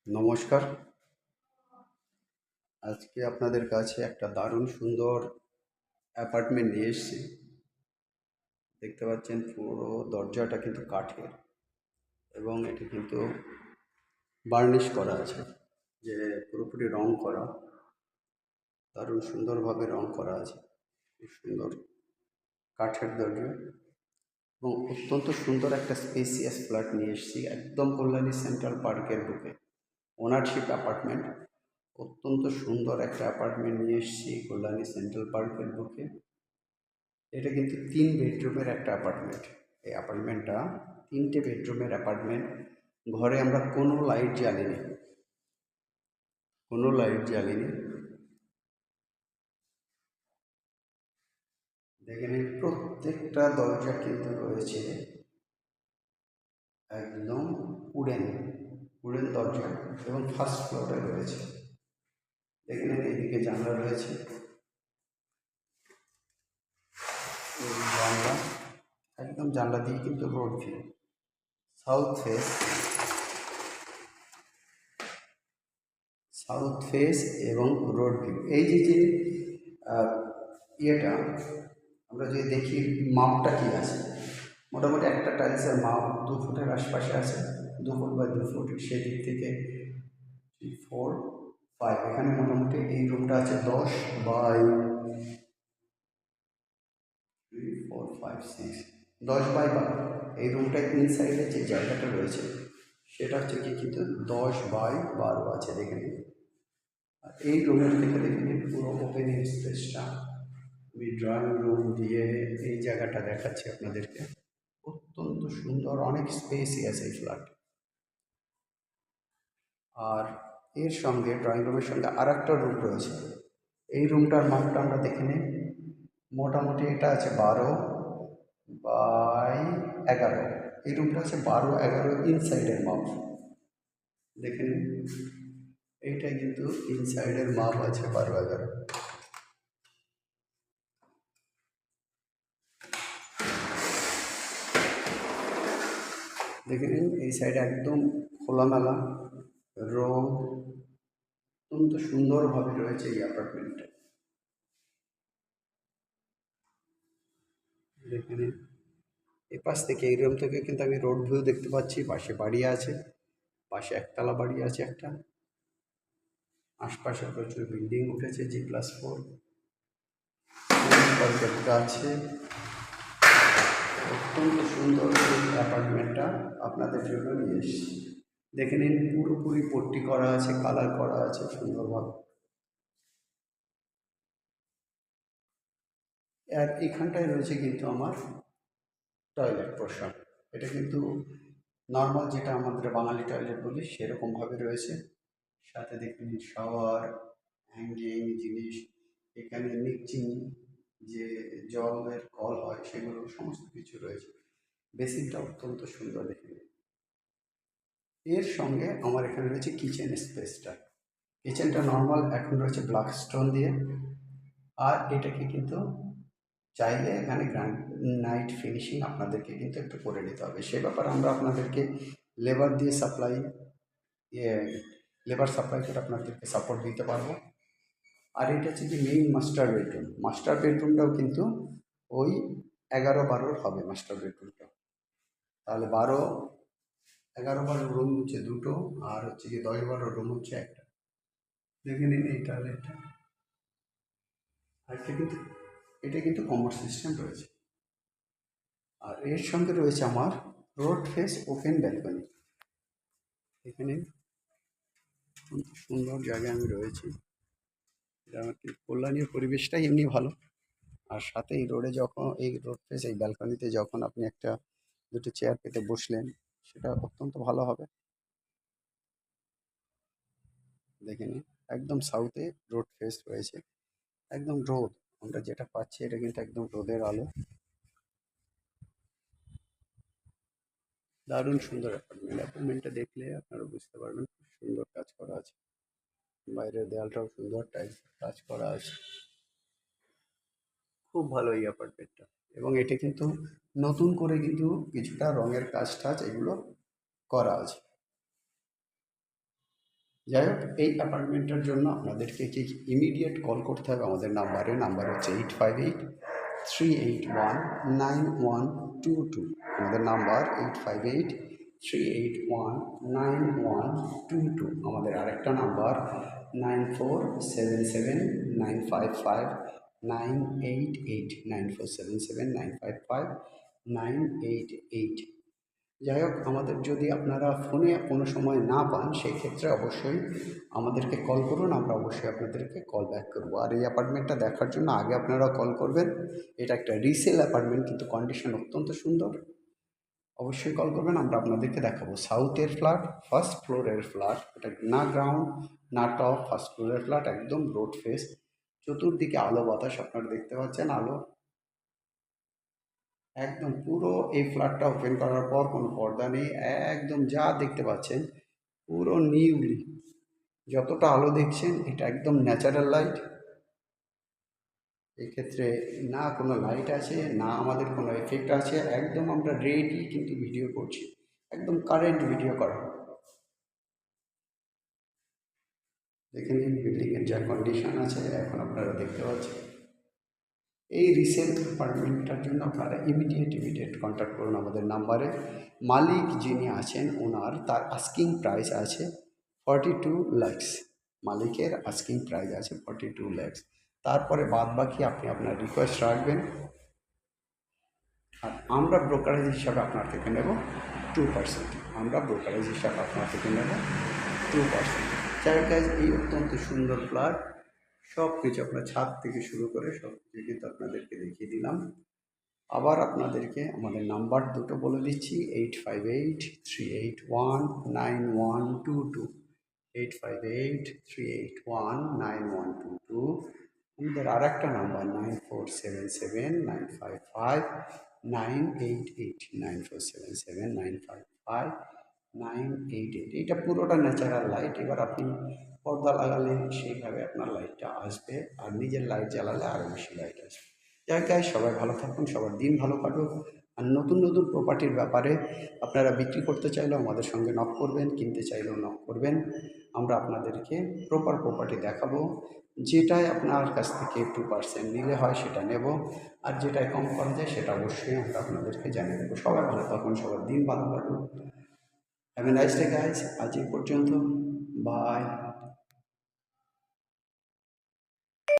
নমস্কার। আজকে আপনাদের কাছে একটা দারুণ সুন্দর অ্যাপার্টমেন্ট নিয়ে এসেছি। দেখতে পাচ্ছেন পুরো দরজাটা কিন্তু কাঠের এবং এটি কিন্তু বার্নিশ করা আছে, যে পুরোপুরি রং করা, দারুণ সুন্দরভাবে রং করা আছে। খুব সুন্দর কাঠের দরজা এবং অত্যন্ত সুন্দর একটা স্পেসিয়াস ফ্ল্যাট নিয়ে এসেছি একদম কল্যাণী সেন্ট্রাল পার্কের বুকে। ওনারশিপ অ্যাপার্টমেন্ট, অত্যন্ত সুন্দর একটা অ্যাপার্টমেন্ট নিয়ে এসেছি কল্যাণী সেন্ট্রাল পার্কের বুকে। এটা কিন্তু 3 বেডরুমের একটা অ্যাপার্টমেন্ট। এই অ্যাপার্টমেন্টটা 3টে বেডরুমের অ্যাপার্টমেন্ট। ঘরে আমরা কোনো লাইট জ্বালিনি, কোনো লাইট জ্বালিনি। দেখে নিন, প্রত্যেকটা দরজা কিন্তু রয়েছে একদম উডেন উডেন দরজা এবং ফার্স্ট ফ্লোরে রয়েছে। দেখে নিন, এইদিকে জানলা রয়েছে, জানলা একদম জানলা দিয়ে কিন্তু road view, south face, south face এবং রোড ভিউ। এই যে আহ, ইয়েটা আমরা যদি দেখি মাপটা কী আছে, মোটামুটি একটা টাইলসের মাপ 2 ফুটের আশপাশে আছে, 2 ফুট বাই 2 ফুট। সেদিক থেকে 3, 4, 5, এখানে মোটামুটি এই রুমটা আছে 10 বাই এই রুমটা ইনসাইডে যে জায়গাটা রয়েছে সেটা হচ্ছে কি কিন্তু 10 বাই 12 আছে। দেখে নিন, আর এই রুমের থেকে দেখে নিন পুরো ওপেনিং স্পেসটা। আমি ড্রয়িং রুম দিয়ে এই জায়গাটা দেখাচ্ছি আপনাদেরকে। অত্যন্ত সুন্দর, অনেক স্পেসিয়াস এই ফ্ল্যাট। আর এর সঙ্গে ড্রয়িং রুমের সঙ্গে আর একটা রুম রয়েছে। এই রুমটার মাপটা আমরা দেখে নিই। মোটামুটি এটা আছে 12 বাই 11। এই রুমটা আছে 12, 11 ইনসাইডের মাপ। দেখে নিন, এইটা কিন্তু ইনসাইডের মাপ আছে 12, 11। দেখে নিন, এই সাইডে একদম খোলামেলা রোড, অত্যন্ত সুন্দরভাবে রয়েছে এই অ্যাপার্টমেন্টটা। দেখে নিন, এপাশ থেকে এই রুম থেকে কিন্তু আমি রোড ভিউ দেখতে পাচ্ছি। পাশে বাড়ি আছে, পাশে একতলা বাড়ি আছে একটা, আশপাশে প্রচুর বিল্ডিং উঠেছে, G+4 আছে। অত্যন্ত সুন্দর এই অ্যাপার্টমেন্টটা আপনাদের জন্য নিয়ে এসেছি। দেখে নিন, পুরোপুরি পট্টি করা আছে, কালার করা আছে সুন্দরভাবে। আর এখানটায় রয়েছে কিন্তু আমার টয়লেট পোর্শন। এটা কিন্তু নর্মাল যেটা আমাদের বাঙালি টয়লেট বলি সেরকমভাবে রয়েছে। সাথে দেখে নিন শাওয়ার, হ্যাঙ্গিং জিনিস, এখানে মিক্সিং যে জলের কল হয় সেগুলো সমস্ত কিছু রয়েছে। বেসিনটা অত্যন্ত সুন্দর। দেখে নিন, এর সঙ্গে আমার এখানে রয়েছে কিচেন স্পেসটা। কিচেনটা নর্মাল এখন রয়েছে ব্ল্যাক স্টোন দিয়ে। আর এটাকে কিন্তু চাইলে এখানে নাইট ফিনিশিং আপনাদেরকে কিন্তু একটু করে নিতে হবে। সে ব্যাপারে আমরা আপনাদেরকে লেবার দিয়ে সাপ্লাই, ইয়ে লেবার সাপ্লাই করে আপনাদেরকে সাপোর্ট দিতে পারবো। আর এটা হচ্ছে যে মেইন মাস্টার বেডরুম। মাস্টার বেডরুমটাও কিন্তু ওই 11-12 হবে মাস্টার বেডরুমটা। তাহলে 11-12 রুম হচ্ছে দুটো, আর হচ্ছে কি 10-12 রুম হচ্ছে একটা। দেখে নিন এই টয়লেটটা। আর এটা কিন্তু কমার্স সিস্টেম রয়েছে। আর এর সঙ্গে রয়েছে আমার রোড ফেস ওপেন ব্যালকনি। এখানে সুন্দর জায়গায় আমি রয়েছি। এটা আমার কল্যাণীর পরিবেশটাই এমনি ভালো। আর সাথে এই রোডে যখন এই রোড ফেস এই ব্যালকনিতে যখন আপনি একটা দুটো চেয়ার পেতে বসলেন, সেটা অত্যন্ত ভালো হবে। দেখে নিন, একদম সাউথে রোড ফেস রয়েছে, একদম রোদ। আমরা যেটা পাচ্ছি এটা কিন্তু একদম রোদের আলো। দারুণ সুন্দর অ্যাপার্টমেন্টটা দেখলে আপনারা বুঝতে পারবেন খুব সুন্দর কাজ করা আছে। বাইরের দেয়ালটাও সুন্দর টাইলস কাজ করা আছে। খুব ভালো এই অ্যাপার্টমেন্টটা। এবং এটা কিন্তু নতুন করে কিন্তু কিছুটা রঙের কাজ টাজ এগুলো করা আছে। যাই হোক, এই অ্যাপার্টমেন্টের জন্য আপনাদেরকে কি ইমিডিয়েট কল করতে হবে আমাদের নাম্বার হচ্ছে 858-381-9122। আমাদের নাম্বার 858-381-9122। আমাদের আরেকটা নাম্বার 9477955988, 9477955988। যাই হোক, আমাদের যদি আপনারা ফোনে কোনো সময় না পান সেই ক্ষেত্রে অবশ্যই আমাদেরকে কল করুন, আমরা অবশ্যই আপনাদেরকে কল ব্যাক করবো। আর এই অ্যাপার্টমেন্টটা দেখার জন্য আগে আপনারা কল করবেন। এটা একটা রিসেল অ্যাপার্টমেন্ট, কিন্তু কন্ডিশন অত্যন্ত সুন্দর। অবশ্যই কল করবেন, আমরা আপনাদেরকে দেখাবো। সাউথের ফ্ল্যাট, ফার্স্ট ফ্লোরের ফ্ল্যাট, এটা না গ্রাউন্ড না টপ, ফার্স্ট ফ্লোরের ফ্ল্যাট, একদম রোড ফেস। চতুর্দিকে আলো বাতাস আপনারা দেখতে পাচ্ছেন, আলো একদম পুরো। এই ফ্ল্যাটটা ওপেন করার পর কোনো পর্দা নেই, একদম যা দেখতে পাচ্ছেন পুরো নিউলি। যতটা আলো দেখছেন এটা একদম ন্যাচারাল লাইট। এক্ষেত্রে না কোনো লাইট আছে, না আমাদের কোনো এফেক্ট আছে, একদম আমরা রেডি কিন্তু ভিডিও করছি, একদম কারেন্ট ভিডিও করা। দেখে নিন বিল্ডিংয়ের যা কন্ডিশন আছে এখন আপনারা দেখতে পাচ্ছেন। এই রিসেন্ট অ্যাপার্টমেন্টটার জন্য আপনারা ইমিডিয়েট কন্ট্যাক্ট করুন আমাদের নাম্বারে। মালিক যিনি আছেন তার আস্কিং প্রাইস আছে 42 lakhs। মালিকের আস্কিং প্রাইস আছে 42 lakhs। তারপরে বাদ বাকি আপনি আপনার রিকোয়েস্ট রাখবেন, আর আমরা ব্রোকারেজ হিসাবে আপনার থেকে নেব 2%। আমরা ব্রোকারেজ হিসাবে আপনার থেকে নেব 2%। যাই হোক, এই অত্যন্ত সুন্দর ফ্ল্যাট, সব কিছু আপনার ছাদ থেকে শুরু করে সব কিছু কিন্তু আপনাদেরকে দেখিয়ে দিলাম। আবার আপনাদেরকে আমাদের নাম্বার দুটো বলে দিচ্ছি, 858-381-9122, 858-381-9122। আমাদের আর একটা নাম্বার 9477955988, 9477955988। এটা পুরোটা ন্যাচারাল লাইট। এবার আপনি পর্দা লাগালে সেইভাবে আপনার লাইটটা আসবে, আর নিজের লাইট জ্বালালে আরও বেশি লাইট আসবে। যাই গাইস, সবাই ভালো থাকুন, সবার দিন ভালো কাটুক। আর নতুন নতুন প্রপার্টির ব্যাপারে আপনারা বিক্রি করতে চাইলেও আমাদের সঙ্গে নক করবেন, কিনতে চাইলেও নক করবেন। আমরা আপনাদেরকে প্রপার প্রপার্টি দেখাবো। যেটায় আপনার কাছ থেকে 2% নিলে হয় সেটা নেব, আর যেটায় কম করা যায় সেটা অবশ্যই আমরা আপনাদেরকে জানিয়ে দেবো। সবাই ভালো থাকুন, সবার দিন ভালো কাটুক। Have a nice day guys, আজ এই পর্যন্ত, বাই।